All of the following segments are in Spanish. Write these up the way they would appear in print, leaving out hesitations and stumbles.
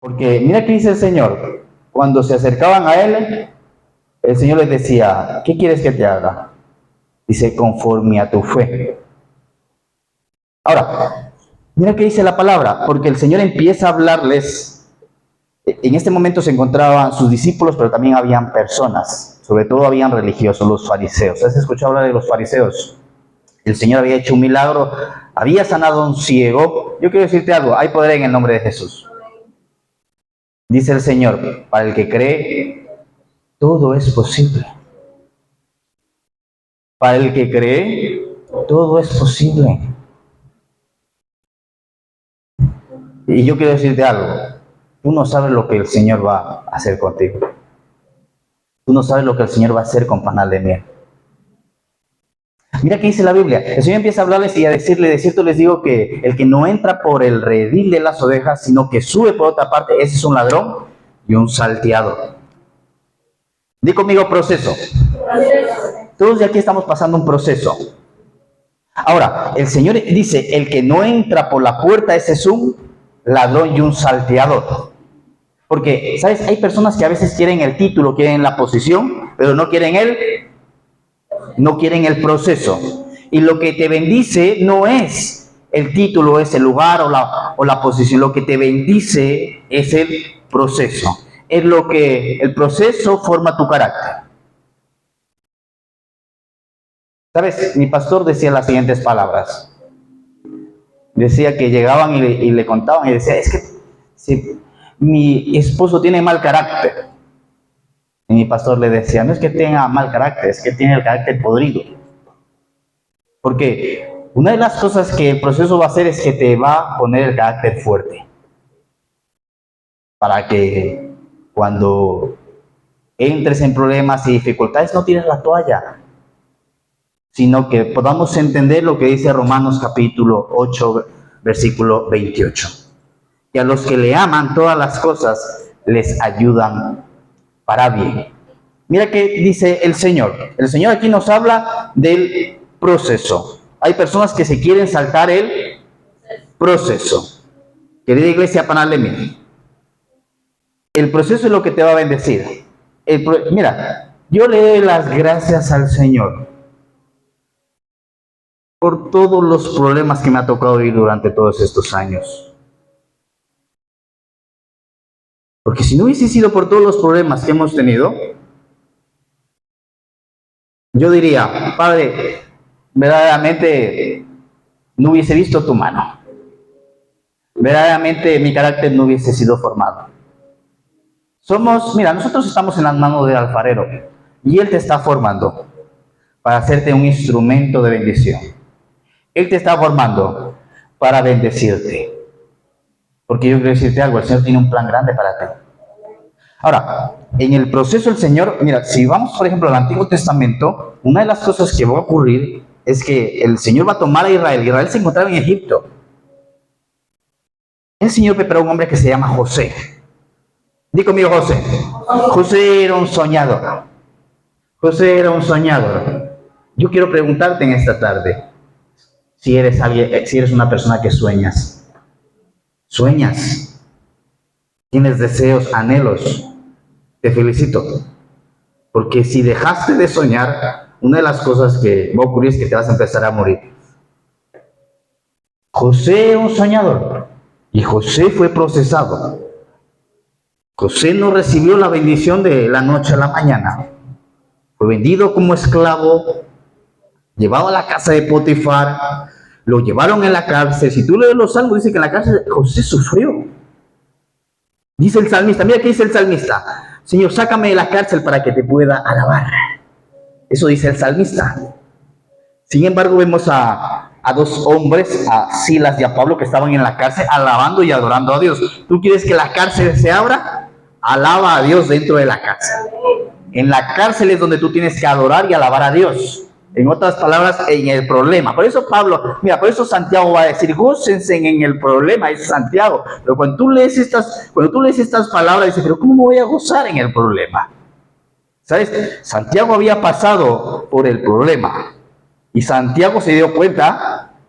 Porque mira qué dice el Señor. Cuando se acercaban a Él, el Señor les decía, ¿qué quieres que te haga? Dice, conforme a tu fe. Ahora, mira qué dice la palabra, porque el Señor empieza a hablarles. En este momento se encontraban sus discípulos, pero también habían personas, sobre todo habían religiosos, los fariseos. ¿Has escuchado hablar de los fariseos? El Señor había hecho un milagro, había sanado a un ciego. Yo quiero decirte algo, hay poder en el nombre de Jesús. Dice el Señor, para el que cree, todo es posible. Para el que cree, todo es posible. Y yo quiero decirte algo, tú no sabes lo que el Señor va a hacer contigo. Tú no sabes lo que el Señor va a hacer con panal de miel. Mira qué dice la Biblia. El Señor empieza a hablarles y a decirle, de cierto les digo que el que no entra por el redil de las ovejas, sino que sube por otra parte, ese es un ladrón y un salteador. Di conmigo proceso. Todos de aquí estamos pasando un proceso. Ahora, el Señor dice, el que no entra por la puerta, ese es un ladrón y un salteador. Porque, ¿sabes? Hay personas que a veces quieren el título, quieren la posición, pero no quieren el proceso. Y lo que te bendice no es el título, es el lugar o la posición. Lo que te bendice es el proceso. Es lo que el proceso forma tu carácter. ¿Sabes? Mi pastor decía las siguientes palabras. Decía que llegaban y le contaban y decía, es que si mi esposo tiene mal carácter. Y mi pastor le decía, no es que tenga mal carácter, es que tiene el carácter podrido. Porque una de las cosas que el proceso va a hacer es que te va a poner el carácter fuerte. Para que cuando entres en problemas y dificultades no tires la toalla, sino que podamos entender lo que dice Romanos capítulo 8, versículo 28. Y a los que le aman todas las cosas les ayudan para bien. Mira qué dice el Señor. El Señor aquí nos habla del proceso. Hay personas que se quieren saltar el proceso. Querida iglesia Panal de Miel, el proceso es lo que te va a bendecir. Mira, yo le doy las gracias al Señor por todos los problemas que me ha tocado vivir durante todos estos años. Porque si no hubiese sido por todos los problemas que hemos tenido, yo diría, Padre, verdaderamente no hubiese visto tu mano. Verdaderamente mi carácter no hubiese sido formado. Mira, nosotros estamos en las manos del alfarero y Él te está formando para hacerte un instrumento de bendición. Él te está formando para bendecirte. Porque yo quiero decirte algo, el Señor tiene un plan grande para ti. Ahora, en el proceso el Señor, mira, si vamos por ejemplo al Antiguo Testamento, una de las cosas que va a ocurrir es que el Señor va a tomar a Israel. Israel se encontraba en Egipto. El Señor preparó a un hombre que se llama José. Di conmigo José. José era un soñador. José era un soñador. Yo quiero preguntarte en esta tarde, si eres una persona que sueñas. Sueñas. Tienes deseos, anhelos. Te felicito. Porque si dejaste de soñar, una de las cosas que va a ocurrir es que te vas a empezar a morir. José era un soñador. Y José fue procesado. José no recibió la bendición de la noche a la mañana. Fue vendido como esclavo, llevado a la casa de Potifar, lo llevaron en la cárcel. Si tú lees los salmos, dice que en la cárcel José sufrió. Dice el salmista, mira qué dice el salmista: Señor, sácame de la cárcel para que te pueda alabar. Eso dice el salmista. Sin embargo, vemos a dos hombres, a Silas y a Pablo, que estaban en la cárcel alabando y adorando a Dios. ¿Tú quieres que la cárcel se abra? Alaba a Dios dentro de la cárcel. En la cárcel es donde tú tienes que adorar y alabar a Dios. En otras palabras, en el problema. Por eso Pablo, mira, por eso Santiago va a decir, gócense en el problema, es Santiago. Pero cuando tú lees estas palabras, dices, pero ¿cómo me voy a gozar en el problema? ¿Sabes? Santiago había pasado por el problema. Y Santiago se dio cuenta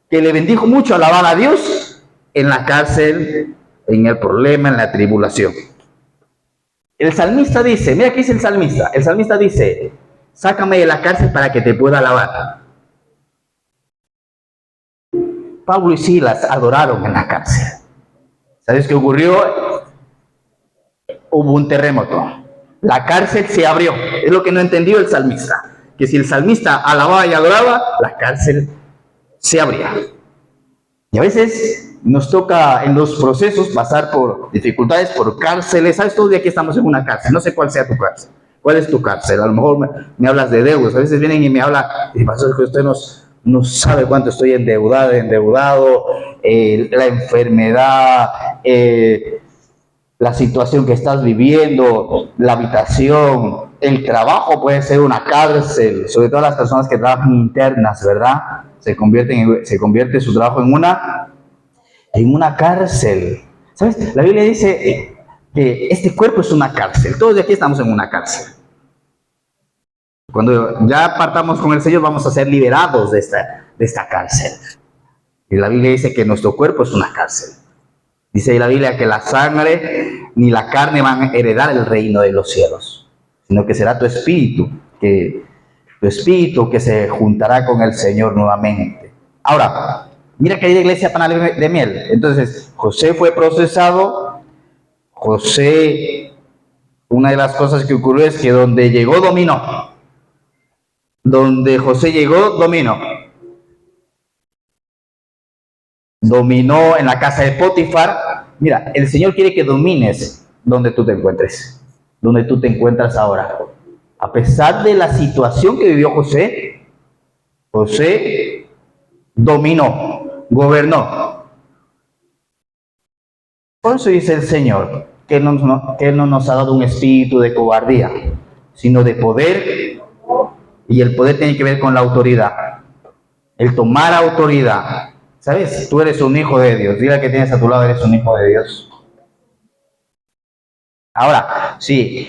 que le bendijo mucho alabar a Dios en la cárcel, en el problema, en la tribulación. El salmista dice, mira qué dice el salmista dice, sácame de la cárcel para que te pueda alabar. Pablo y Silas adoraron en la cárcel. ¿Sabes qué ocurrió? Hubo un terremoto. La cárcel se abrió. Es lo que no entendió el salmista. Que si el salmista alababa y adoraba, la cárcel se abría. Y a veces nos toca en los procesos pasar por dificultades, por cárceles. ¿Sabes? Todos de aquí estamos en una cárcel. No sé cuál sea tu cárcel. ¿Cuál es tu cárcel? A lo mejor me hablas de deudas. A veces vienen y me hablan, y pastor, que usted no sabe cuánto estoy endeudado, la enfermedad, la situación que estás viviendo, la habitación, el trabajo puede ser una cárcel, sobre todo las personas que trabajan internas, ¿verdad? Se convierte su trabajo en una cárcel. ¿Sabes? La Biblia dice que este cuerpo es una cárcel. Todos de aquí estamos en una cárcel. Cuando ya partamos con el Señor, vamos a ser liberados de esta cárcel. Y la Biblia dice que nuestro cuerpo es una cárcel. Dice la Biblia que la sangre ni la carne van a heredar el reino de los cielos, sino que será tu espíritu que se juntará con el Señor nuevamente. Ahora, mira que hay iglesia panal de miel. Entonces, José fue procesado. Una de las cosas que ocurrió es que donde llegó dominó. Donde José llegó, dominó. Dominó en la casa de Potifar. Mira, el Señor quiere que domines donde tú te encuentres. Donde tú te encuentras ahora. A pesar de la situación que vivió José, José dominó, gobernó. Por eso dice el Señor que Él no nos ha dado un espíritu de cobardía, sino de poder. Y el poder tiene que ver con la autoridad. El tomar autoridad. ¿Sabes? Tú eres un hijo de Dios. Dile al que tienes a tu lado, eres un hijo de Dios. Ahora, sí,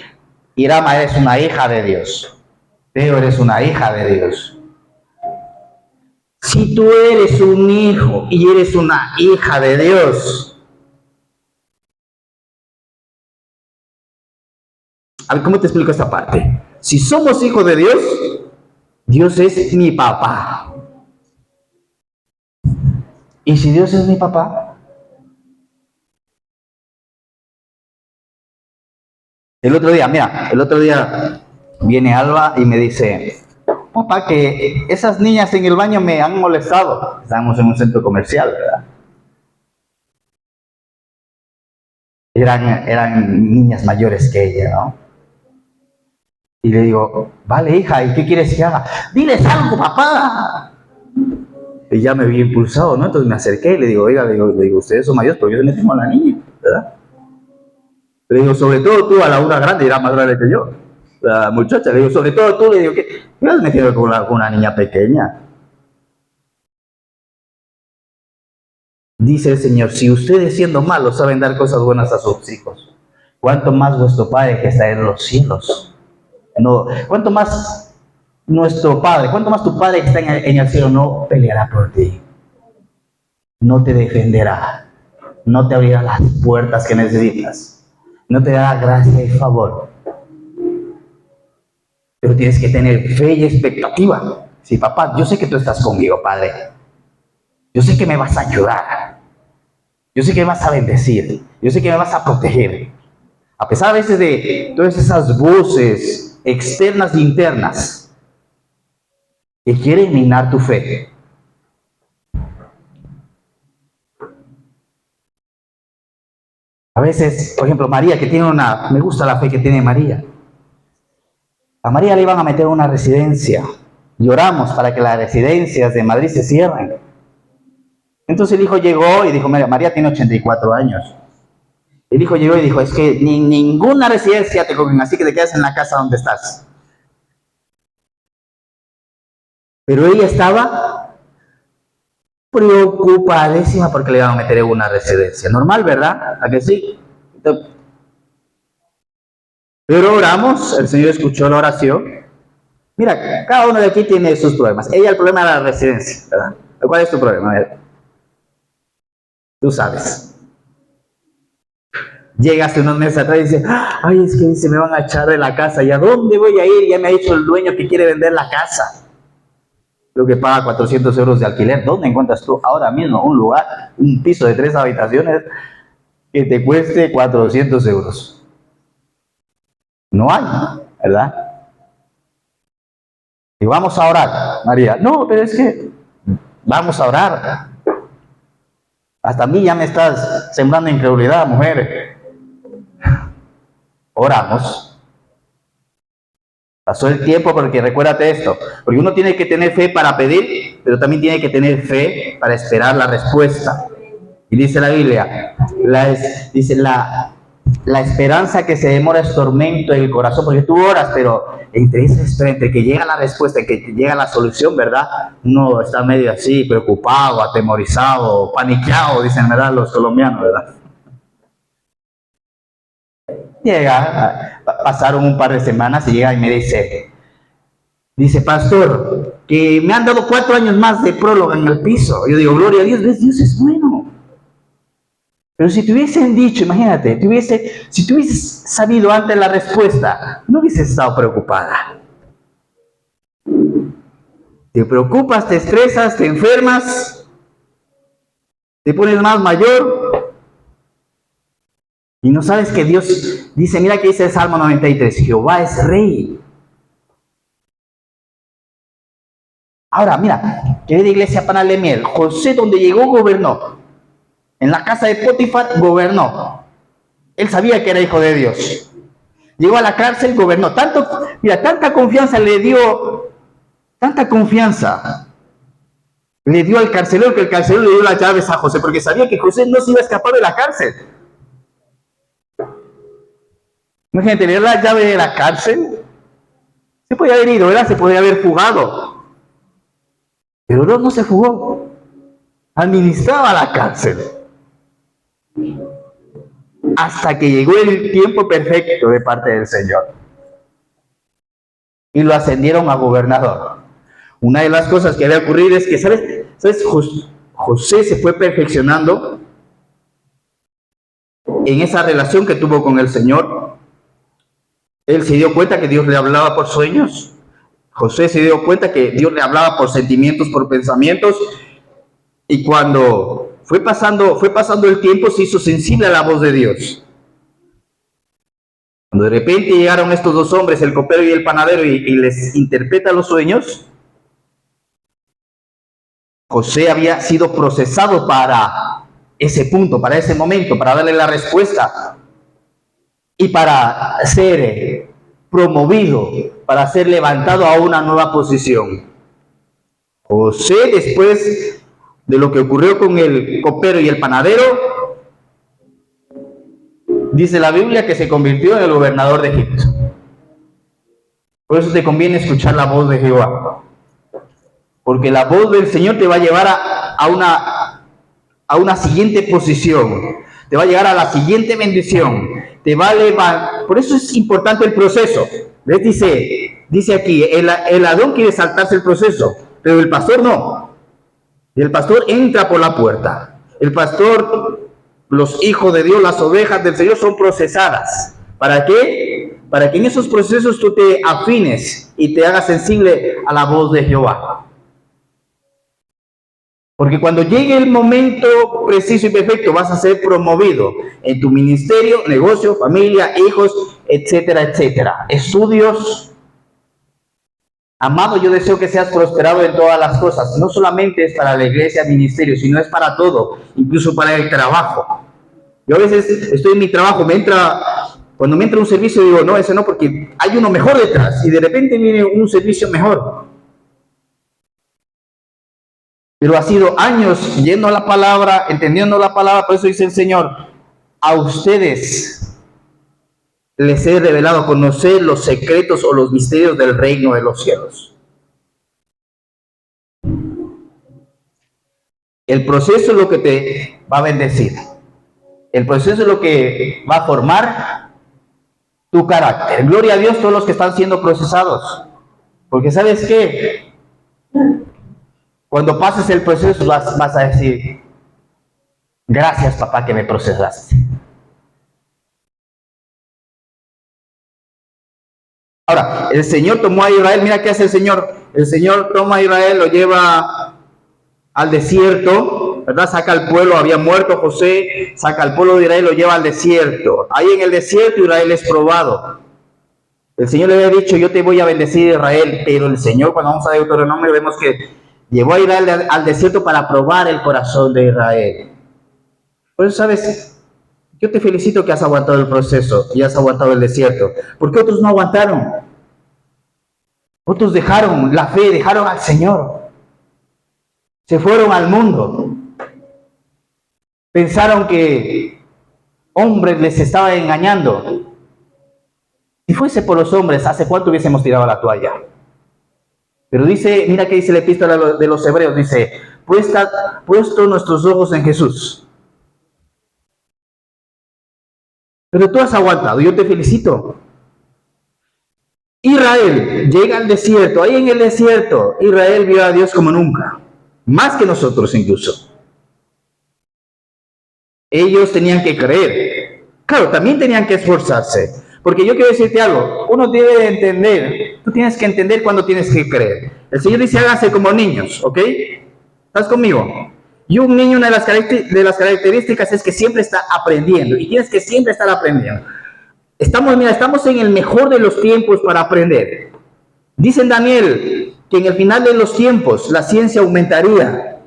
Irama, eres una hija de Dios. Teo, eres una hija de Dios. Si tú eres un hijo y eres una hija de Dios, a ver, ¿cómo te explico esta parte? Si somos hijos de Dios, Dios es mi papá. ¿Y si Dios es mi papá? El otro día viene Alba y me dice, papá, que esas niñas en el baño me han molestado. Estábamos en un centro comercial, ¿verdad? Eran niñas mayores que ella, ¿no? Y le digo, vale, hija, ¿y qué quieres que haga? ¡Diles algo, papá! Y ya me vi impulsado, ¿no? Entonces me acerqué y le digo, oiga, le digo, ustedes son mayores, pero yo también tengo a la niña, ¿verdad? Le digo, sobre todo tú, a la una grande, era más grande que yo, la muchacha. Le digo, sobre todo tú, le digo, ¿qué has metido con una niña pequeña? Dice el Señor, si ustedes siendo malos saben dar cosas buenas a sus hijos, ¿cuánto más vuestro Padre que está en los cielos? No, ¿cuánto más nuestro Padre, cuánto más tu Padre que está en el cielo no peleará por ti? No te defenderá, no te abrirá las puertas que necesitas, no te dará gracia y favor. Pero tienes que tener fe y expectativa. Sí, papá, yo sé que tú estás conmigo, Padre. Yo sé que me vas a ayudar. Yo sé que me vas a bendecir. Yo sé que me vas a proteger. A pesar a veces de todas esas voces externas e internas que quieren minar tu fe. A veces, por ejemplo, María, que tiene me gusta la fe que tiene María. A María le iban a meter una residencia. Lloramos para que las residencias de Madrid se cierren. Entonces el hijo llegó y dijo, mira, María tiene 84 años. El hijo llegó y dijo, es que ninguna residencia te cogen, así que te quedas en la casa donde estás. Pero ella estaba preocupadísima porque le iban a meter en una residencia. Normal, ¿verdad? ¿A que sí? Pero oramos, el Señor escuchó la oración. Mira, cada uno de aquí tiene sus problemas. Ella, el problema era la residencia, ¿verdad? ¿Cuál es tu problema? Tú sabes. Llegas unos meses atrás y dices, ay, es que se me van a echar de la casa. ¿Y a dónde voy a ir? Ya me ha dicho el dueño que quiere vender la casa. Lo que paga 400 euros de alquiler. ¿Dónde encuentras tú ahora mismo un lugar, un piso de 3 habitaciones que te cueste 400 euros? No hay, ¿verdad? Y vamos a orar, María. No, pero es que vamos a orar. Hasta a mí ya me estás sembrando incredulidad, mujer. Oramos. Pasó el tiempo, porque recuérdate esto, porque uno tiene que tener fe para pedir, pero también tiene que tener fe para esperar la respuesta. Y dice la Biblia, la esperanza que se demora es tormento en el corazón, porque tú oras, pero entre esa espera, entre que llega la respuesta y que llega la solución, ¿verdad? Uno está medio así, preocupado, atemorizado, paniqueado, dicen, ¿verdad? Los colombianos, ¿verdad? Pasaron un par de semanas y llega y me dice, pastor, que me han dado 4 años más de prólogo en el piso. Yo digo, gloria a Dios, ¿ves? Dios es bueno. Pero si te hubiesen dicho, imagínate, si te hubieses sabido antes la respuesta, no hubieses estado preocupada. Te preocupas, te estresas, te enfermas, te pones más mayor. Y no sabes que Dios dice, mira que dice el Salmo 93, Jehová es rey. Ahora, mira, querida iglesia Panalemiel, José donde llegó gobernó. En la casa de Potifar gobernó. Él sabía que era hijo de Dios. Llegó a la cárcel, gobernó. Tanta confianza le dio, tanta confianza le dio al carcelero, que el carcelero le dio las llaves a José, porque sabía que José no se iba a escapar de la cárcel. Imagínate, le dio la llave de la cárcel. Se podía haber ido, ¿verdad? Se podía haber fugado. Pero no se fugó. Administraba la cárcel. Hasta que llegó el tiempo perfecto de parte del Señor. Y lo ascendieron a gobernador. Una de las cosas que había ocurrido es que, ¿sabes? José se fue perfeccionando en esa relación que tuvo con el Señor. Él se dio cuenta que Dios le hablaba por sueños. José se dio cuenta que Dios le hablaba por sentimientos, por pensamientos. Y cuando fue pasando el tiempo, se hizo sensible a la voz de Dios. Cuando de repente llegaron estos 2 hombres, el copero y el panadero, y les interpreta los sueños, José había sido procesado para ese punto, para ese momento, para darle la respuesta. Y para ser promovido, para ser levantado a una nueva posición. José, después de lo que ocurrió con el copero y el panadero, dice la Biblia que se convirtió en el gobernador de Egipto. Por eso te conviene escuchar la voz de Jehová, porque la voz del Señor te va a llevar a una siguiente posición, te va a llegar a la siguiente bendición, te va a elevar. Por eso es importante el proceso. ¿Ves? Dice aquí, el ladrón quiere saltarse el proceso, pero el pastor no. Y el pastor entra por la puerta. El pastor, los hijos de Dios, las ovejas del Señor son procesadas. ¿Para qué? Para que en esos procesos tú te afines y te hagas sensible a la voz de Jehová. Porque cuando llegue el momento preciso y perfecto, vas a ser promovido en tu ministerio, negocio, familia, hijos, etcétera, etcétera. Estudios. Amado, yo deseo que seas prosperado en todas las cosas. No solamente es para la iglesia, ministerio, sino es para todo, incluso para el trabajo. Yo a veces estoy en mi trabajo, cuando me entra un servicio digo, no, ese no, porque hay uno mejor detrás, y de repente viene un servicio mejor. Pero ha sido años yendo a la palabra, entendiendo la palabra. Por eso dice el Señor, a ustedes les he revelado conocer los secretos o los misterios del reino de los cielos. El proceso es lo que te va a bendecir. El proceso es lo que va a formar tu carácter. Gloria a Dios todos los que están siendo procesados. Porque ¿sabes qué? Cuando pases el proceso vas a decir, Gracias, papá, que me procesaste. Ahora, el Señor tomó a Israel, mira qué hace el Señor. El Señor toma a Israel, lo lleva al desierto, ¿verdad? Saca al pueblo, había muerto José, saca al pueblo de Israel, lo lleva al desierto. Ahí en el desierto Israel es probado. El Señor le había dicho, yo te voy a bendecir Israel, pero el Señor, cuando vamos a Deuteronomio, vemos que llevó a Israel al desierto para probar el corazón de Israel. Por eso, ¿sabes? Yo te felicito que has aguantado el proceso y has aguantado el desierto. Porque otros no aguantaron. Otros dejaron la fe, dejaron al Señor. Se fueron al mundo. Pensaron que hombres les estaban engañando. Si fuese por los hombres, ¿hace cuánto hubiésemos tirado la toalla? Pero dice, mira que dice la epístola de los Hebreos, dice, puesto nuestros ojos en Jesús. Pero tú has aguantado, yo te felicito. Israel llega al desierto, ahí en el desierto, Israel vio a Dios como nunca, más que nosotros incluso. Ellos tenían que creer, claro, también tenían que esforzarse. Porque yo quiero decirte algo, uno debe entender, tú tienes que entender cuando tienes que creer. El Señor dice, háganse como niños, ¿ok? ¿Estás conmigo? Y un niño, una de las características es que siempre está aprendiendo, y tienes que siempre estar aprendiendo. Estamos en el mejor de los tiempos para aprender. Dice en Daniel que en el final de los tiempos la ciencia aumentaría.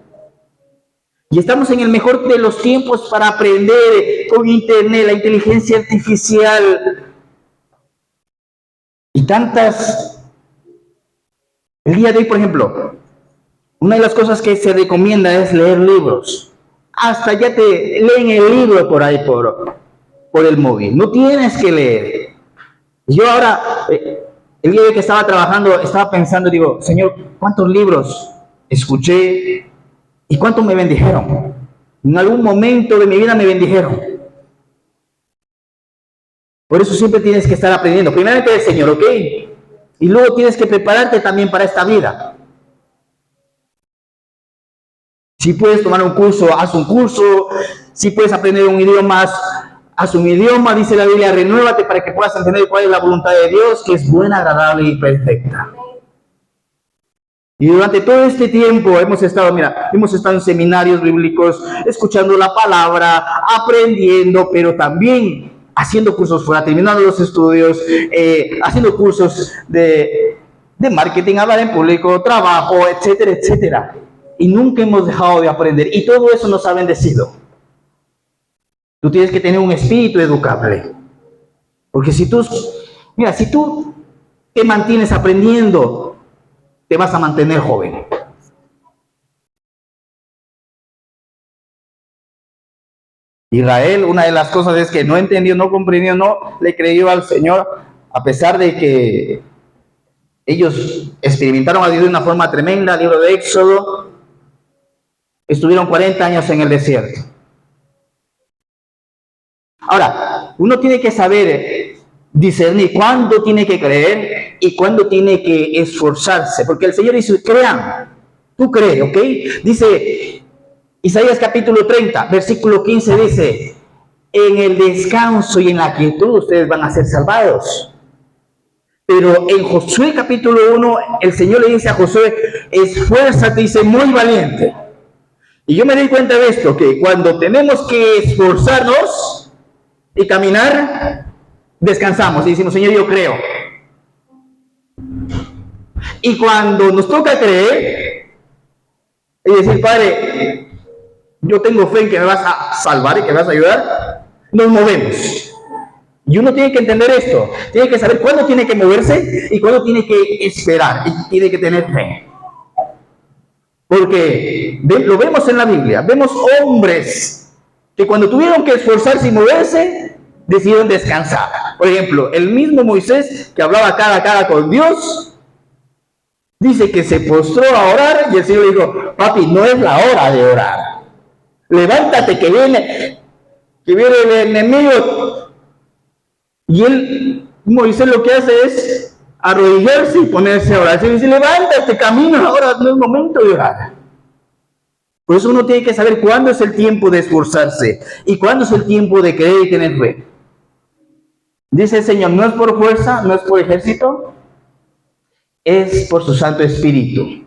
Y estamos en el mejor de los tiempos para aprender con internet, la inteligencia artificial. Y tantas, el día de hoy, por ejemplo, una de las cosas que se recomienda es leer libros. Hasta ya te leen el libro por ahí, por el móvil. No tienes que leer. Yo ahora, el día de que estaba trabajando, estaba pensando, digo, Señor, ¿cuántos libros escuché y cuántos me bendijeron? En algún momento de mi vida me bendijeron. Por eso siempre tienes que estar aprendiendo. Primeramente del Señor, ¿ok? Y luego tienes que prepararte también para esta vida. Si puedes tomar un curso, haz un curso. Si puedes aprender un idioma, haz un idioma. Dice la Biblia, renuévate para que puedas entender cuál es la voluntad de Dios, que es buena, agradable y perfecta. Y durante todo este tiempo hemos estado en seminarios bíblicos, escuchando la palabra, aprendiendo, pero también haciendo cursos fuera, terminando los estudios, haciendo cursos de marketing, hablar en público, trabajo, etcétera, etcétera. Y nunca hemos dejado de aprender. Y todo eso nos ha bendecido. Tú tienes que tener un espíritu educable. Porque si tú te mantienes aprendiendo, te vas a mantener joven. Israel, una de las cosas es que no entendió, no comprendió, no le creyó al Señor, a pesar de que ellos experimentaron a Dios de una forma tremenda. El libro de Éxodo, estuvieron 40 años en el desierto. Ahora, uno tiene que saber discernir cuándo tiene que creer y cuándo tiene que esforzarse, porque el Señor dice, crean, tú crees, ¿ok? Dice Isaías capítulo 30, versículo 15 dice, en el descanso y en la quietud ustedes van a ser salvados. Pero en Josué capítulo 1, el Señor le dice a Josué, esfuérzate y sé muy valiente. Y yo me di cuenta de esto, que cuando tenemos que esforzarnos y caminar, descansamos y decimos, Señor, yo creo. Y cuando nos toca creer y decir, Padre, yo tengo fe en que me vas a salvar y que me vas a ayudar, nos movemos. Y uno tiene que entender esto, tiene que saber cuándo tiene que moverse y cuándo tiene que esperar y tiene que tener fe. Porque lo vemos en la Biblia, vemos hombres que cuando tuvieron que esforzarse y moverse, decidieron descansar. Por ejemplo, el mismo Moisés, que hablaba cara a cara con Dios, dice que se postró a orar y el Señor le dijo, papi, no es la hora de orar. Levántate que viene el enemigo. Y Moisés lo que hace es arrodillarse y ponerse a orar. Se dice, levántate, camina, ahora no es momento de orar. Por eso uno tiene que saber cuándo es el tiempo de esforzarse y cuándo es el tiempo de creer y tener fe. Dice el Señor, no es por fuerza, no es por ejército, es por su Santo Espíritu.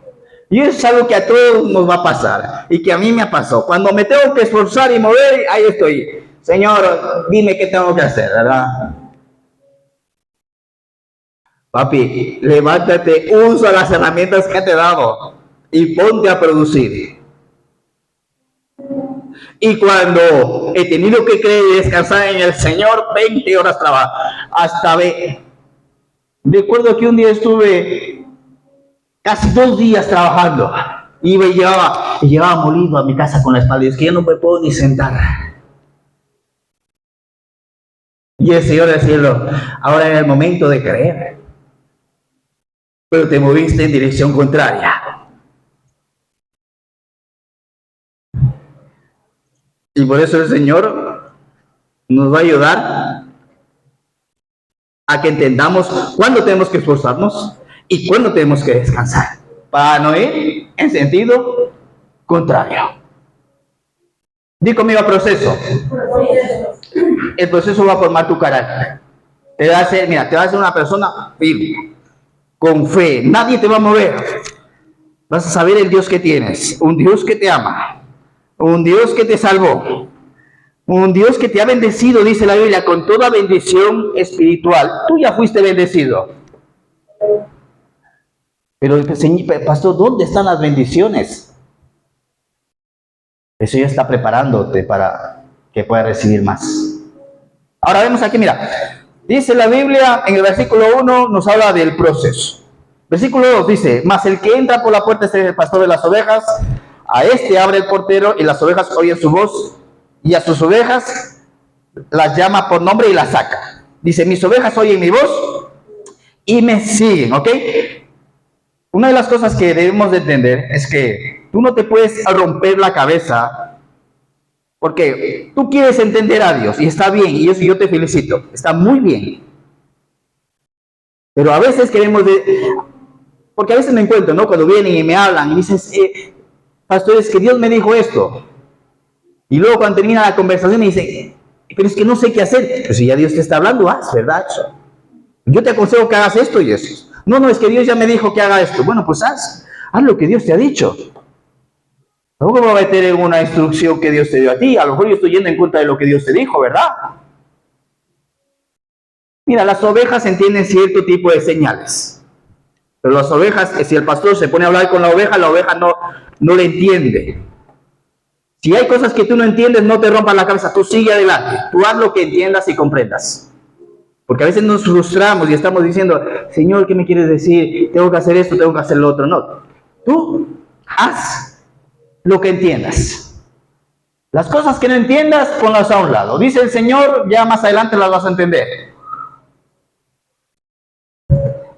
Y eso es algo que a todos nos va a pasar y que a mí me ha pasado. Cuando me tengo que esforzar y mover, ahí estoy. Señor, dime qué tengo que hacer, ¿verdad? Papi, levántate, usa las herramientas que te he dado y ponte a producir. Y cuando he tenido que creer y descansar en el Señor, 20 horas trabajo, hasta ve. Recuerdo que un día estuve casi 2 días trabajando y llegaba molido a mi casa con la espalda, y es que ya no me puedo ni sentar. Y el Señor del cielo, ahora era el momento de creer, pero te moviste en dirección contraria. Y por eso el Señor nos va a ayudar a que entendamos cuándo tenemos que esforzarnos y cuándo tenemos que descansar, para no ir en sentido contrario. Di conmigo proceso. El proceso va a formar tu carácter. Te va a hacer, mira, te va a hacer una persona firme, con fe. Nadie te va a mover. Vas a saber el Dios que tienes, un Dios que te ama, un Dios que te salvó, un Dios que te ha bendecido, dice la Biblia, con toda bendición espiritual. Tú ya fuiste bendecido. Pero, pastor, ¿dónde están las bendiciones? Eso ya está preparándote para que puedas recibir más. Ahora vemos aquí, mira, dice la Biblia en el versículo 1, nos habla del proceso. Versículo 2 dice, mas el que entra por la puerta es el pastor de las ovejas, a este abre el portero y las ovejas oyen su voz, y a sus ovejas las llama por nombre y las saca. Dice, mis ovejas oyen mi voz y me siguen, ¿ok? Una de las cosas que debemos de entender es que tú no te puedes romper la cabeza porque tú quieres entender a Dios y está bien, y yo te felicito, está muy bien. Pero a veces queremos porque a veces me encuentro, ¿no? Cuando vienen y me hablan y dicen, pastor, es que Dios me dijo esto. Y luego cuando termina la conversación me dicen, pero es que no sé qué hacer. Pues si ya Dios te está hablando, haz, ¿verdad? Yo te aconsejo que hagas esto y eso. No, es que Dios ya me dijo que haga esto. Bueno, pues haz lo que Dios te ha dicho. Luego me voy a meter en una instrucción que Dios te dio a ti. A lo mejor yo estoy yendo en contra de lo que Dios te dijo, ¿verdad? Mira, las ovejas entienden cierto tipo de señales. Pero las ovejas, si el pastor se pone a hablar con la oveja no le entiende. Si hay cosas que tú no entiendes, no te rompas la cabeza. Tú sigue adelante. Tú haz lo que entiendas y comprendas. Porque a veces nos frustramos y estamos diciendo, Señor, ¿qué me quieres decir? Tengo que hacer esto, tengo que hacer lo otro. No. Tú haz lo que entiendas. Las cosas que no entiendas, ponlas a un lado. Dice el Señor, ya más adelante las vas a entender.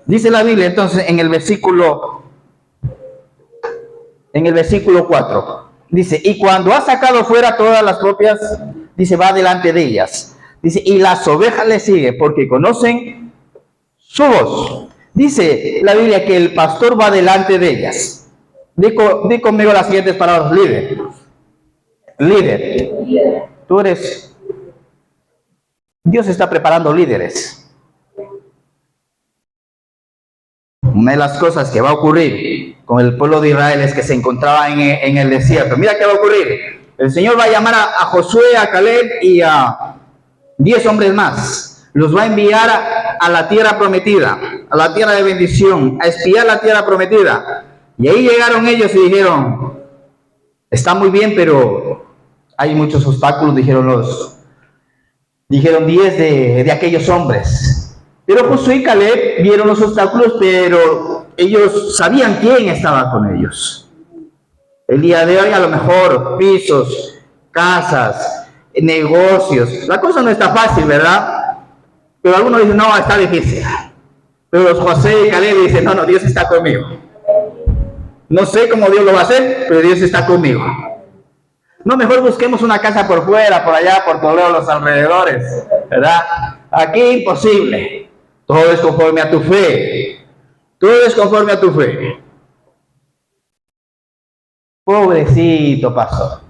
Dice la Biblia entonces en el versículo 4. Dice, y cuando ha sacado fuera todas las propias, dice, va delante de ellas. Dice, y las ovejas le siguen porque conocen su voz. Dice la Biblia que el pastor va delante de ellas. Di conmigo las siguientes palabras, líder. Tú eres, Dios está preparando líderes. Una de las cosas que va a ocurrir con el pueblo de Israel es que se encontraba en el desierto. Mira qué va a ocurrir. El Señor va a llamar a Josué, a Caleb y a 10 hombres más. Los va a enviar a la tierra prometida, a la tierra de bendición, a espiar la tierra prometida. Y ahí llegaron ellos y dijeron, está muy bien, pero hay muchos obstáculos, dijeron 10 de aquellos hombres. Pero Josué y Caleb vieron los obstáculos, pero ellos sabían quién estaba con ellos. El día de hoy a lo mejor pisos, casas, negocios. La cosa no está fácil, ¿verdad? Pero algunos dicen, no, está difícil. Pero los Josué y Caleb dicen, no, Dios está conmigo. No sé cómo Dios lo va a hacer, pero Dios está conmigo. No, mejor busquemos una casa por fuera, por allá, por todos los alrededores, ¿verdad? Aquí imposible. Todo es conforme a tu fe. Todo es conforme a tu fe. Pobrecito pastor.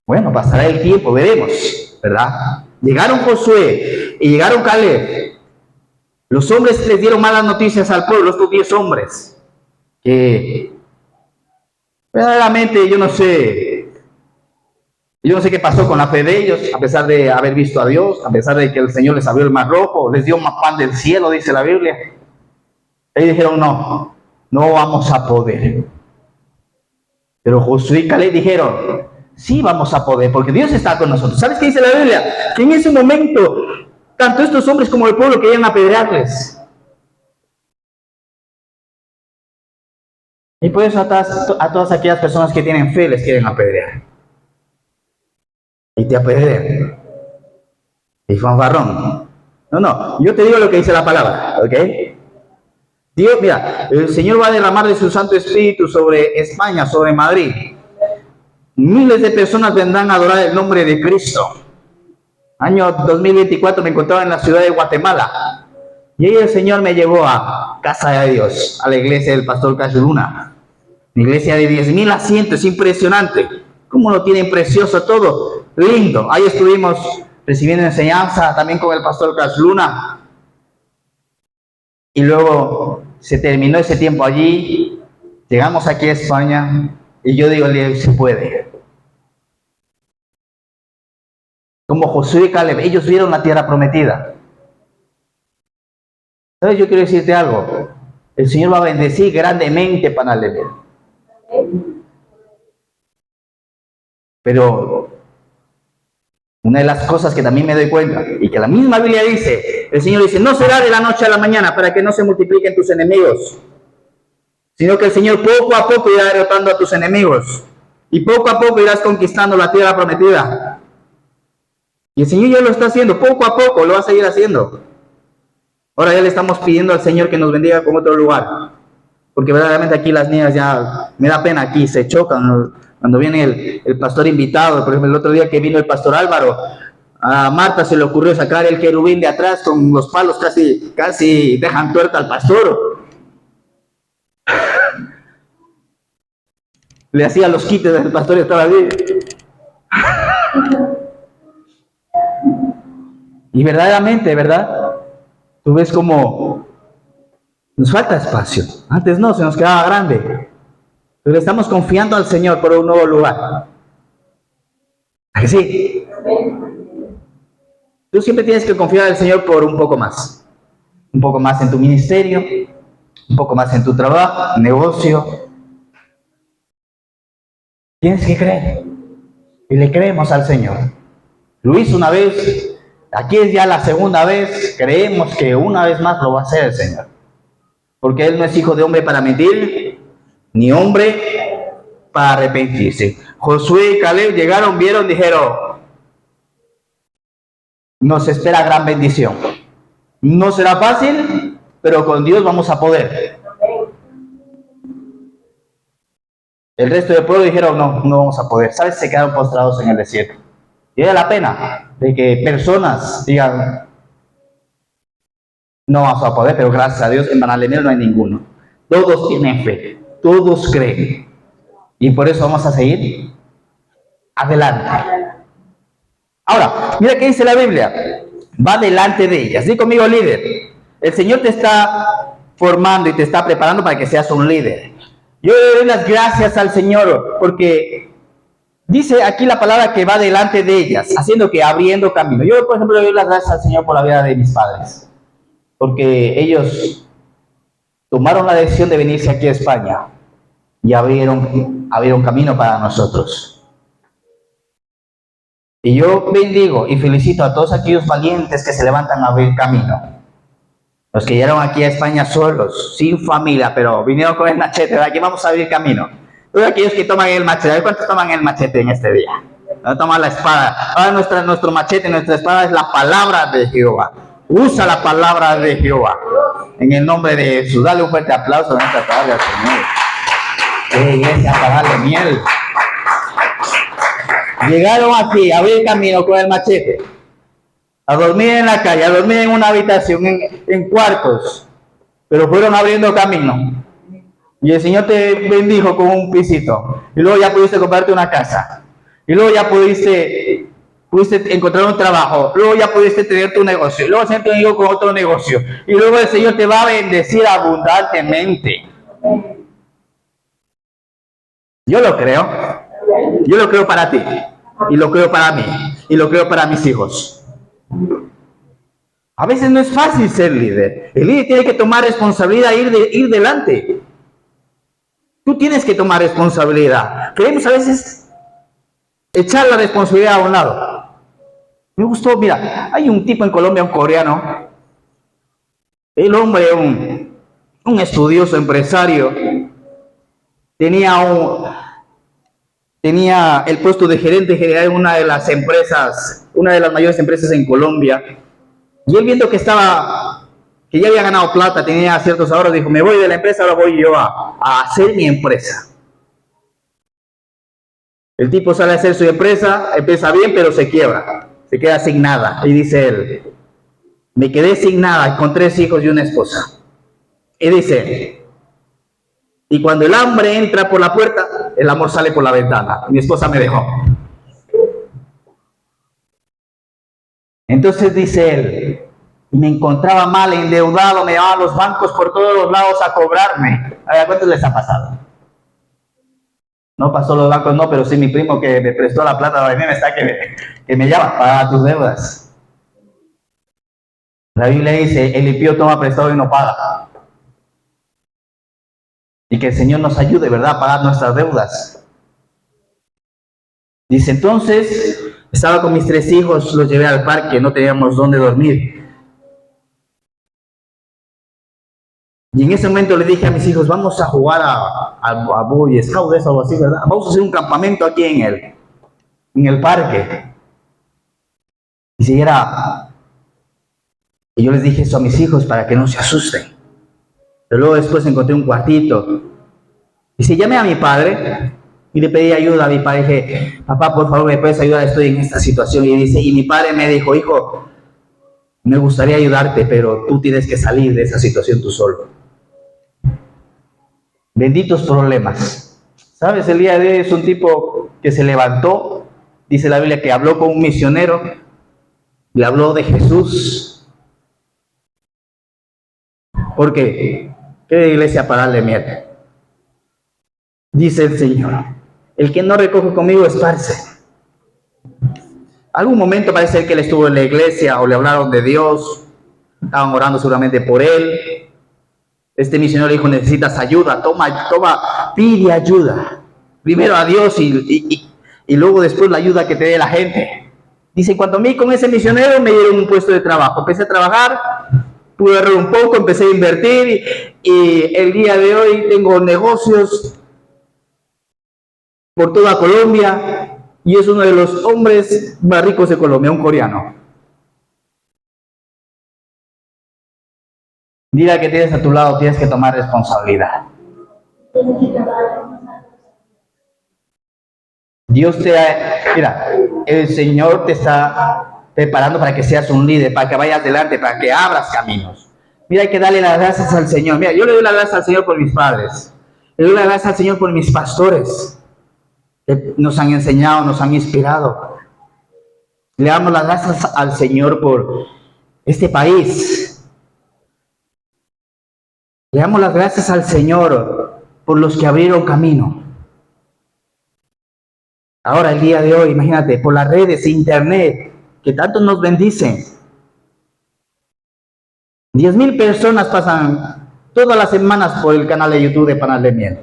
Bueno, pasará el tiempo, veremos, ¿verdad? Llegaron Josué y llegaron Caleb. Los hombres les dieron malas noticias al pueblo, estos 10 hombres, que verdaderamente yo no sé qué pasó con la fe de ellos, a pesar de haber visto a Dios, a pesar de que el Señor les abrió el mar rojo, les dio más pan del cielo, dice la Biblia. Ellos dijeron, no vamos a poder. Pero Josué y Caleb dijeron, sí vamos a poder, porque Dios está con nosotros. ¿Sabes qué dice la Biblia? Que en ese momento, tanto estos hombres como el pueblo querían apedrearles. Y por eso a todas aquellas personas que tienen fe les quieren apedrear. Y te apedrean. Y fanfarrón. No, yo te digo lo que dice la palabra, ¿ok? Dios, mira, el Señor va a derramar de su Santo Espíritu sobre España, sobre Madrid. Miles de personas vendrán a adorar el nombre de Cristo. Año 2024 me encontraba en la ciudad de Guatemala. Y ahí el Señor me llevó a Casa de Dios, a la iglesia del pastor Casuluna. Una iglesia de 10,000 asientos, impresionante. Cómo lo tienen precioso todo, lindo. Ahí estuvimos recibiendo enseñanza también con el pastor Casuluna. Y luego se terminó ese tiempo allí, llegamos aquí a España y yo digo, se puede. Como Josué y Caleb, ellos vieron la tierra prometida. ¿Sabes? Yo quiero decirte algo. El Señor va a bendecir grandemente para Panalele. Pero una de las cosas que también me doy cuenta, y que la misma Biblia dice, el Señor dice, no será de la noche a la mañana para que no se multipliquen tus enemigos, sino que el Señor poco a poco irá derrotando a tus enemigos, y poco a poco irás conquistando la tierra prometida. Y el Señor ya lo está haciendo, poco a poco lo va a seguir haciendo. Ahora ya le estamos pidiendo al Señor que nos bendiga con otro lugar, porque verdaderamente aquí las niñas ya, me da pena, aquí se chocan. Cuando viene el pastor invitado, por ejemplo, el otro día que vino el pastor Álvaro, a Marta se le ocurrió sacar el querubín de atrás con los palos, casi dejan tuerta al pastor. Le hacía los quites del pastor y estaba ahí. Y verdaderamente, ¿verdad? Tú ves como nos falta espacio. Antes no, se nos quedaba grande. Pero estamos confiando al Señor por un nuevo lugar. ¿A que sí? Tú siempre tienes que confiar al Señor por un poco más. Un poco más en tu ministerio, un poco más en tu trabajo, negocio. Tienes que creer. Y le creemos al Señor. Lo hizo una vez, aquí es ya la segunda vez, creemos que una vez más lo va a hacer el Señor. Porque Él no es hijo de hombre para mentir, ni hombre para arrepentirse. Josué y Caleb llegaron, vieron, dijeron, nos espera gran bendición. No será fácil, pero con Dios vamos a poder. El resto del pueblo dijeron, no vamos a poder. ¿Sabes? Se quedaron postrados en el desierto. Y da la pena de que personas digan, no vamos a poder, pero gracias a Dios en Panalele no hay ninguno. Todos tienen fe, todos creen. Y por eso vamos a seguir adelante. Ahora, mira qué dice la Biblia. Va delante de ellas. Di conmigo, líder. El Señor te está formando y te está preparando para que seas un líder. Yo le doy las gracias al Señor porque dice aquí la palabra que va delante de ellas, haciendo que abriendo camino. Yo, por ejemplo, le doy las gracias al Señor por la vida de mis padres. Porque ellos tomaron la decisión de venirse aquí a España y abrieron camino para nosotros. Y yo bendigo y felicito a todos aquellos valientes que se levantan a abrir camino. Los que llegaron aquí a España solos, sin familia, pero vinieron con el machete, de aquí vamos a abrir camino. Todos aquellos que toman el machete, ¿cuántos toman el machete en este día? No toman la espada. Ahora nuestro machete, nuestra espada es la palabra de Jehová. Usa la palabra de Jehová. En el nombre de Jesús, dale un fuerte aplauso en esta tarde al Señor. ¡Qué iglesia para darle miel! Llegaron aquí a abrir camino con el machete, a dormir en la calle, a dormir en una habitación, en cuartos, pero fueron abriendo camino. Y el Señor te bendijo con un pisito. Y luego ya pudiste comprarte una casa. Y luego ya pudiste encontrar un trabajo. Luego ya pudiste tener tu negocio. Luego el Señor te bendijo con otro negocio. Y luego el Señor te va a bendecir abundantemente. Yo lo creo. Yo lo creo para ti. Y lo creo para mí. Y lo creo para mis hijos. A veces no es fácil ser líder. El líder tiene que tomar responsabilidad e ir delante. Tú tienes que tomar responsabilidad. Queremos a veces echar la responsabilidad a un lado. Me gustó, mira, hay un tipo en Colombia, un coreano. El hombre, un estudioso empresario, tenía el puesto de gerente general en una de las mayores empresas en Colombia. Y él viendo que ya había ganado plata, tenía ciertos ahorros, dijo, me voy de la empresa, ahora voy yo a hacer mi empresa. El tipo sale a hacer su empresa, empieza bien, pero se quiebra, se queda sin nada. Y dice él, me quedé sin nada, con 3 hijos y una esposa. Y dice, y cuando el hambre entra por la puerta, el amor sale por la ventana. Mi esposa me dejó. Entonces dice él, y me encontraba mal, endeudado, me llamaban los bancos por todos los lados a cobrarme. A ver, ¿cuántos les ha pasado? No pasó los bancos, no, pero sí mi primo que me prestó la plata, a mí me está que me llama para tus deudas. La Biblia dice, el impío toma prestado y no paga. Y que el Señor nos ayude, ¿verdad?, a pagar nuestras deudas. Dice, entonces, estaba con mis 3 hijos, los llevé al parque, no teníamos dónde dormir. Y en ese momento le dije a mis hijos, vamos a jugar a Boy Scout, eso o así, ¿verdad? Vamos a hacer un campamento aquí en el parque. Y yo les dije eso a mis hijos para que no se asusten. Pero luego después encontré un cuartito. Y llamé a mi padre y le pedí ayuda a mi padre. Dije, papá, por favor, ¿me puedes ayudar? Estoy en esta situación. Y mi padre me dijo, hijo, me gustaría ayudarte, pero tú tienes que salir de esa situación tú solo. Benditos problemas. ¿Sabes? El día de hoy es un tipo que se levantó, dice la Biblia, que habló con un misionero, le habló de Jesús. ¿Por qué? ¿Qué iglesia para darle miel? Dice el Señor, el que no recoge conmigo esparce. Algún momento parece que él estuvo en la iglesia o le hablaron de Dios, estaban orando seguramente por él. Este misionero le dijo, necesitas ayuda, toma, pide ayuda. Primero a Dios y luego después la ayuda que te dé la gente. Dice, cuando a mí con ese misionero me dieron un puesto de trabajo, empecé a trabajar, pude ahorrar un poco, empecé a invertir y el día de hoy tengo negocios por toda Colombia y es uno de los hombres más ricos de Colombia, un coreano. Dile al que tienes a tu lado, tienes que tomar responsabilidad. Mira, el Señor te está preparando para que seas un líder, para que vayas adelante, para que abras caminos. Mira, hay que darle las gracias al Señor. Mira, yo le doy las gracias al Señor por mis padres. Le doy las gracias al Señor por mis pastores, que nos han enseñado, nos han inspirado. Le damos las gracias al Señor por este país. Le damos las gracias al Señor por los que abrieron camino. Ahora, el día de hoy, imagínate, por las redes, internet, que tanto nos bendicen. 10,000 personas pasan todas las semanas por el canal de YouTube de Panal de Miel.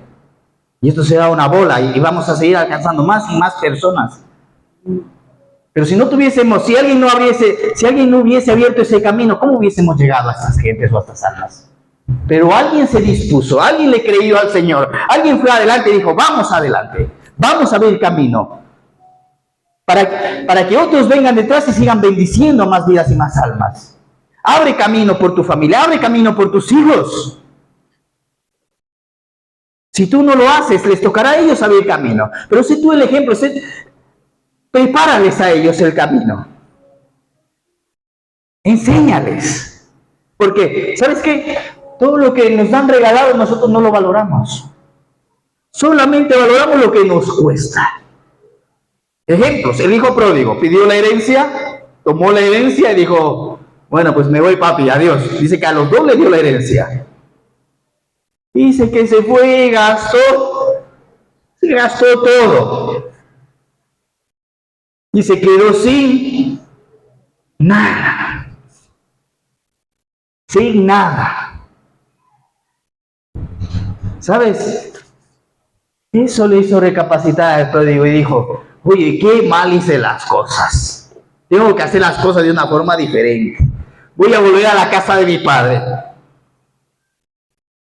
Y esto será una bola y vamos a seguir alcanzando más y más personas. Pero si no tuviésemos, si alguien no hubiese abierto ese camino, ¿cómo hubiésemos llegado a estas gentes o a estas almas? Pero alguien se dispuso, alguien le creyó al Señor, alguien fue adelante y dijo, vamos adelante, vamos a abrir camino. Para que otros vengan detrás y sigan bendiciendo a más vidas y más almas. Abre camino por tu familia, abre camino por tus hijos. Si tú no lo haces, les tocará a ellos abrir camino. Pero sé tú el ejemplo, prepárales a ellos el camino. Enséñales. Porque, ¿sabes qué? Todo lo que nos han regalado nosotros no lo valoramos. Solamente valoramos lo que nos cuesta. Ejemplos, el hijo pródigo pidió la herencia, tomó la herencia y dijo, bueno, pues me voy, papi, adiós. Dice que a los dos le dio la herencia. Dice que se fue y gastó todo. Y se quedó sin nada. Sin nada. ¿Sabes? Eso le hizo recapacitar al pródigo y dijo, oye, qué mal hice las cosas. Tengo que hacer las cosas de una forma diferente. Voy a volver a la casa de mi padre.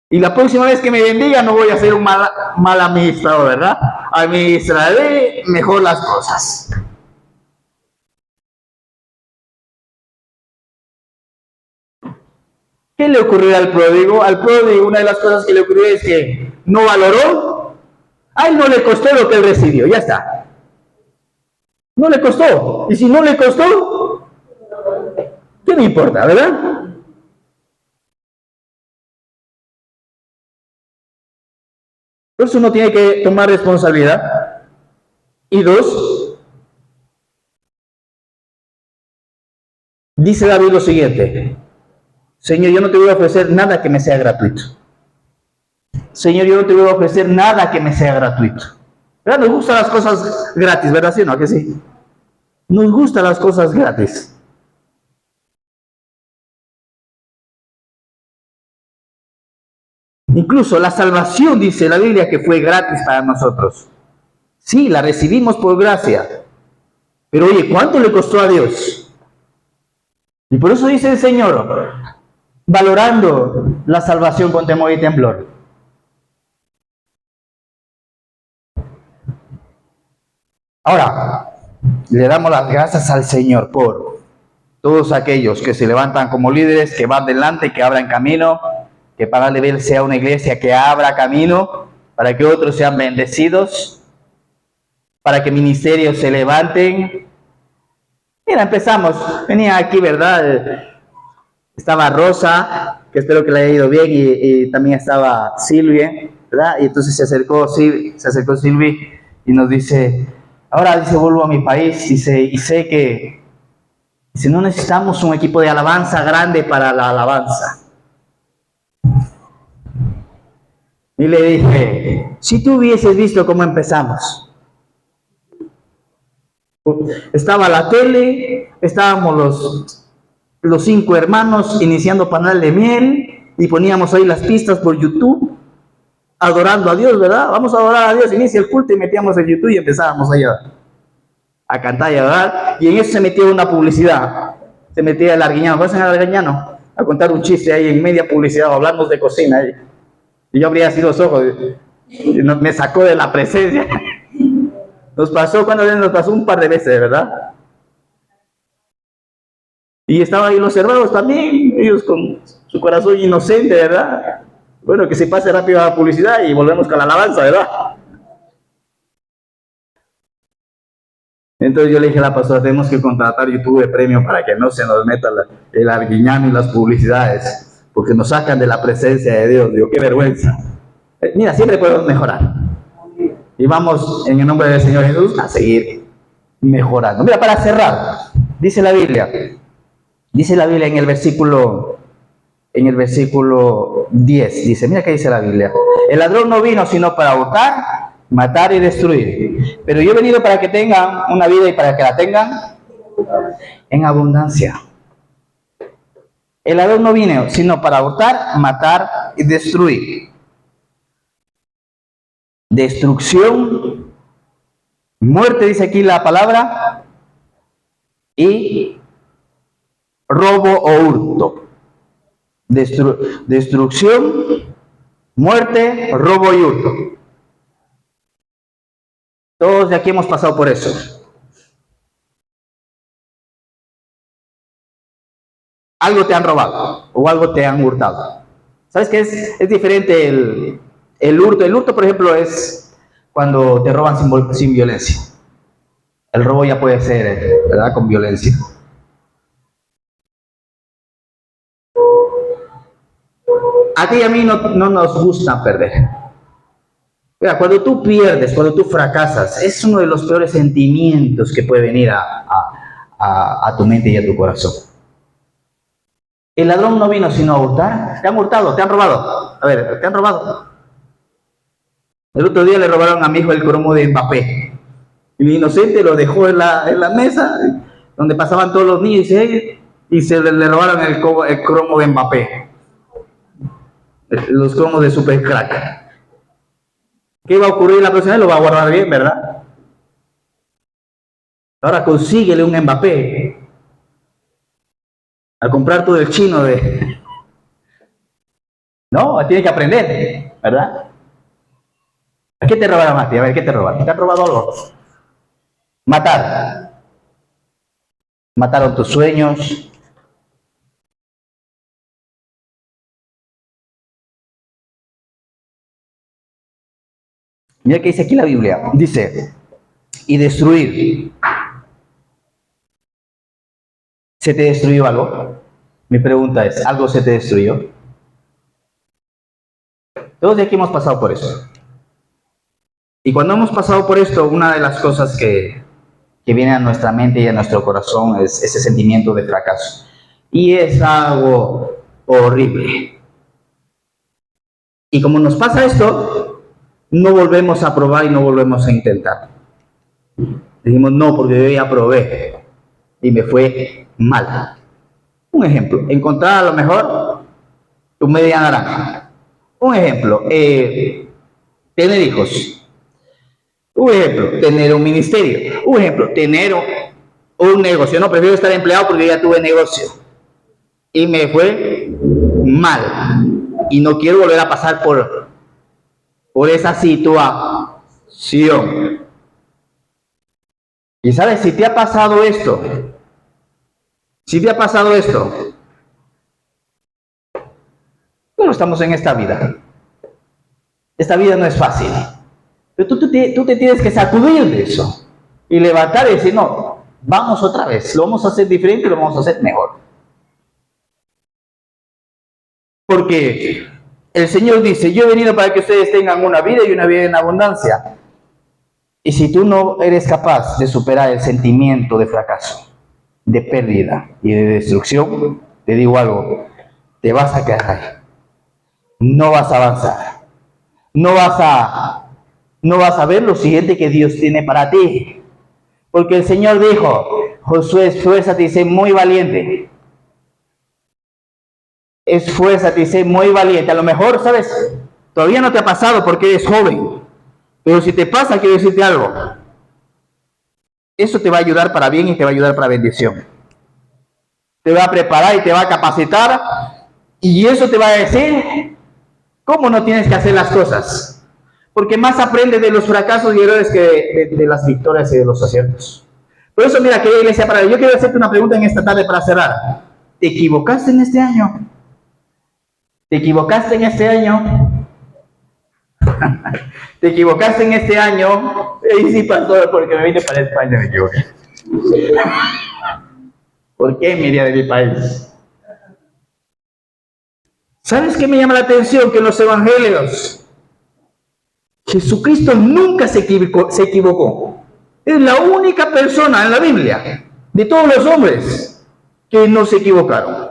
Y la próxima vez que me bendiga no voy a ser un mal administrador, ¿verdad? Administraré mejor las cosas. ¿Qué le ocurrió al pródigo? Al pródigo una de las cosas que le ocurrió es que no valoró. A él no le costó lo que él recibió, ya está. No le costó. Y si no le costó, ¿qué me importa, verdad? Por eso uno tiene que tomar responsabilidad. Y dos, dice David lo siguiente: Señor, yo no te voy a ofrecer nada que me sea gratuito. Señor, yo no te voy a ofrecer nada que me sea gratuito. ¿Verdad? Nos gustan las cosas gratis, ¿verdad? ¿Sí o no? ¿Que sí? Nos gustan las cosas gratis. Incluso la salvación, dice la Biblia, que fue gratis para nosotros. Sí, la recibimos por gracia. Pero oye, ¿cuánto le costó a Dios? Y por eso dice el Señor, valorando la salvación con temor y temblor. Ahora, le damos las gracias al Señor por todos aquellos que se levantan como líderes, que van delante, que abran camino, que para Level sea una iglesia que abra camino para que otros sean bendecidos, para que ministerios se levanten. Mira, empezamos. Venía aquí, ¿verdad? Estaba Rosa, que espero que le haya ido bien, y también estaba Silvia, ¿verdad? Y entonces se acercó Silvia y nos dice, ahora dice, vuelvo a mi país, dice, y sé que dice, no necesitamos un equipo de alabanza grande para la alabanza. Y le dije, si tú hubieses visto cómo empezamos. Estaba la tele, estábamos los 5 hermanos iniciando panal de miel y poníamos ahí las pistas por YouTube, adorando a Dios, ¿verdad? Vamos a adorar a Dios, inicia el culto y metíamos el YouTube y empezábamos ahí a cantar y a adorar. Y en eso se metía una publicidad, se metía el Arguiñano, ¿conocen al Arguiñano? A contar un chiste ahí en media publicidad, hablamos de cocina ahí. Y yo abría así los ojos y me sacó de la presencia. Nos pasó un par de veces, ¿verdad? Y estaban ahí los hermanos también, ellos con su corazón inocente, ¿verdad? Bueno, que se pase rápido a la publicidad y volvemos con la alabanza, ¿verdad? Entonces yo le dije a la pastora, tenemos que contratar YouTube de premio para que no se nos meta el Arguiñano y las publicidades, porque nos sacan de la presencia de Dios. Digo, qué vergüenza. Mira, siempre podemos mejorar. Y vamos, en el nombre del Señor Jesús, a seguir mejorando. Mira, para cerrar, dice la Biblia en el versículo 10, dice, mira qué dice la Biblia. El ladrón no vino sino para hurtar, matar y destruir. Pero yo he venido para que tengan una vida y para que la tengan en abundancia. El ladrón no vino sino para hurtar, matar y destruir. Destrucción, muerte, dice aquí la palabra, y robo o hurto. Destrucción, muerte, robo y hurto. Todos de aquí hemos pasado por eso. Algo te han robado o algo te han hurtado. ¿Sabes qué es diferente el hurto? El hurto, por ejemplo, es cuando te roban sin violencia. El robo ya puede ser, ¿verdad?, con violencia. a ti y a mí no nos gusta perder. Mira, cuando tú pierdes, cuando tú fracasas, es uno de los peores sentimientos que puede venir a tu mente y a tu corazón. El ladrón no vino sino a hurtar. Te han hurtado, te han robado. A ver, te han robado. El otro día le robaron a mi hijo el cromo de Mbappé. El inocente lo dejó en la mesa, donde pasaban todos los niños, y se le robaron el cromo de Mbappé. Los cromos de Super Crack. ¿Qué va a ocurrir la próxima vez? Lo va a guardar bien, ¿verdad? Ahora consíguele un Mbappé. Al comprar todo el chino de... No, tiene que aprender, ¿verdad? ¿A qué te robaron a ti? A ver, ¿qué te robaron? ¿Te han robado algo? Matar. Mataron tus sueños. Mira qué dice aquí la Biblia. Dice, y destruir. ¿Se te destruyó algo? Mi pregunta es, ¿algo se te destruyó? Todos de aquí hemos pasado por eso. Y cuando hemos pasado por esto, una de las cosas que viene a nuestra mente y a nuestro corazón es ese sentimiento de fracaso. Y es algo horrible. Y como nos pasa esto, no volvemos a probar y no volvemos a intentar. Decimos, no, porque yo ya probé y me fue mal. Un ejemplo, encontrar a lo mejor tu media naranja. Un ejemplo, tener hijos. Un ejemplo, tener un ministerio. Un ejemplo, tener un negocio. No, prefiero estar empleado porque ya tuve negocio. Y me fue mal. Y no quiero volver a pasar por esa situación. Y sabes, si te ha pasado esto, bueno, estamos en esta vida. Esta vida no es fácil. Pero tú te tienes que sacudir de eso y levantar y decir, no, vamos otra vez, lo vamos a hacer diferente y lo vamos a hacer mejor. Porque el Señor dice, yo he venido para que ustedes tengan una vida y una vida en abundancia. Y si tú no eres capaz de superar el sentimiento de fracaso, de pérdida y de destrucción, te digo algo, te vas a quedar ahí. No vas a avanzar. No vas a ver lo siguiente que Dios tiene para ti. Porque el Señor dijo, Josué, esfuérzate y sé muy valiente. Esfuérzate y sé muy valiente. A lo mejor, ¿sabes? Todavía no te ha pasado porque eres joven. Pero si te pasa, quiero decirte algo. Eso te va a ayudar para bien y te va a ayudar para bendición. Te va a preparar y te va a capacitar. Y eso te va a decir cómo no tienes que hacer las cosas. Porque más aprendes de los fracasos y errores que de las victorias y de los aciertos. Por eso, mira, querida iglesia, yo quiero hacerte una pregunta en esta tarde para cerrar. ¿Te equivocaste en este año? ¿Te equivocaste en este año? ¿Te equivocaste en este año? Y sí, pastor, porque me vine para España, me equivoqué. ¿Por qué me iría de mi país? ¿Sabes qué me llama la atención? Que en los evangelios Jesucristo nunca se equivocó. Es la única persona en la Biblia, de todos los hombres, que no se equivocaron.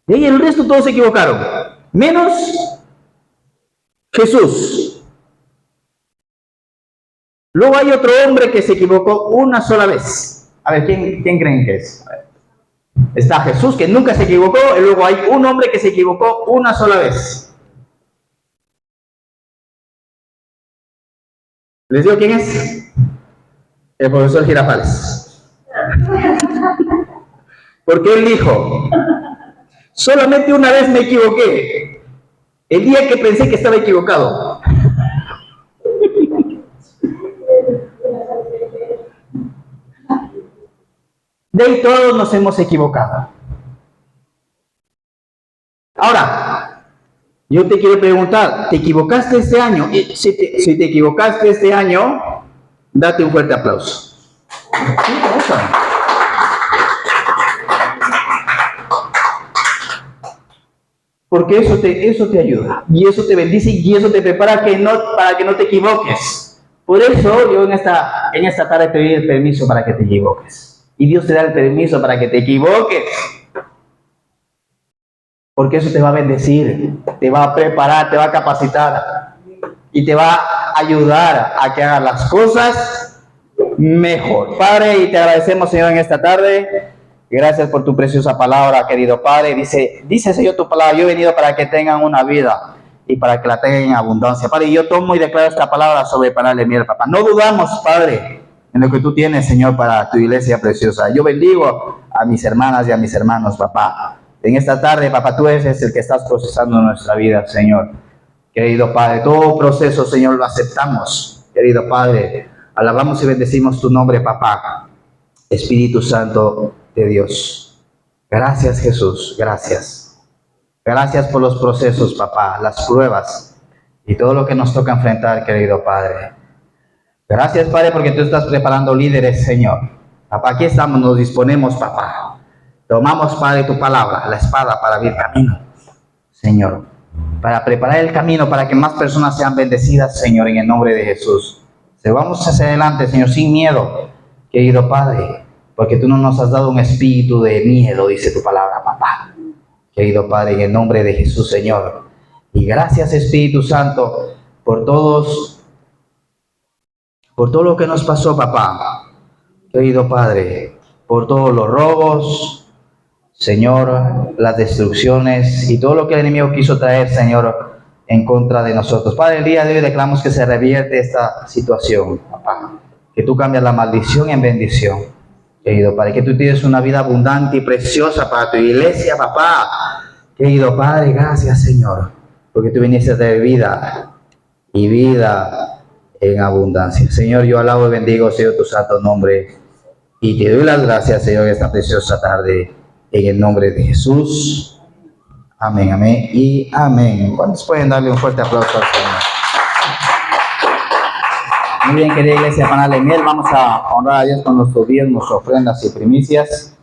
De ahí el resto todos se equivocaron, menos Jesús. Luego hay otro hombre que se equivocó una sola vez. A ver, ¿quién creen que es? Está Jesús, que nunca se equivocó, y luego hay un hombre que se equivocó una sola vez. ¿Les digo quién es? El profesor Girafales. Porque él dijo, solamente una vez me equivoqué, el día que pensé que estaba equivocado. De ahí todos nos hemos equivocado. Ahora, yo te quiero preguntar, ¿te equivocaste este año? Si te equivocaste este año, date un fuerte aplauso. Porque eso te ayuda, y eso te bendice, y eso te prepara para que no te equivoques. Por eso yo en esta tarde te doy el permiso para que te equivoques. Y Dios te da el permiso para que te equivoques. Porque eso te va a bendecir, te va a preparar, te va a capacitar y te va a ayudar a que hagas las cosas mejor. Padre, y te agradecemos, Señor, en esta tarde. Gracias por tu preciosa palabra, querido Padre. Dice Señor tu palabra, yo he venido para que tengan una vida y para que la tengan en abundancia. Padre, yo tomo y declaro esta palabra sobre Panal de Miel, papá. No dudamos, Padre, en lo que tú tienes, Señor, para tu iglesia preciosa. Yo bendigo a mis hermanas y a mis hermanos, papá. En esta tarde, papá, tú eres el que estás procesando nuestra vida, Señor. Querido Padre, todo proceso, Señor, lo aceptamos. Querido Padre, alabamos y bendecimos tu nombre, papá. Espíritu Santo de Dios. Gracias, Jesús, gracias. Gracias por los procesos, papá, las pruebas y todo lo que nos toca enfrentar, querido Padre. Gracias, Padre, porque tú estás preparando líderes, Señor. Papá, aquí estamos, nos disponemos, papá. Tomamos, Padre, tu palabra, la espada para abrir camino, Señor. Para preparar el camino para que más personas sean bendecidas, Señor, en el nombre de Jesús. Vamos hacia adelante, Señor, sin miedo, querido Padre, porque tú no nos has dado un espíritu de miedo, dice tu palabra, papá. Querido Padre, en el nombre de Jesús, Señor. Y gracias, Espíritu Santo, por todo lo que nos pasó, papá. Querido Padre, por todos los robos, Señor, las destrucciones y todo lo que el enemigo quiso traer, Señor, en contra de nosotros. Padre, el día de hoy declaramos que se revierte esta situación, papá. Que tú cambias la maldición en bendición, querido Padre. Que tú tienes una vida abundante y preciosa para tu iglesia, papá. Querido Padre, gracias, Señor, porque tú viniste de vida y vida en abundancia. Señor, yo alabo y bendigo, Señor, tu santo nombre. Y te doy las gracias, Señor, esta preciosa tarde. En el nombre de Jesús. Amén, amén y amén. ¿Cuántos pueden darle un fuerte aplauso al Señor? Muy bien, querida iglesia Panal de Miel, vamos a honrar a Dios con nuestros diezmos, ofrendas y primicias.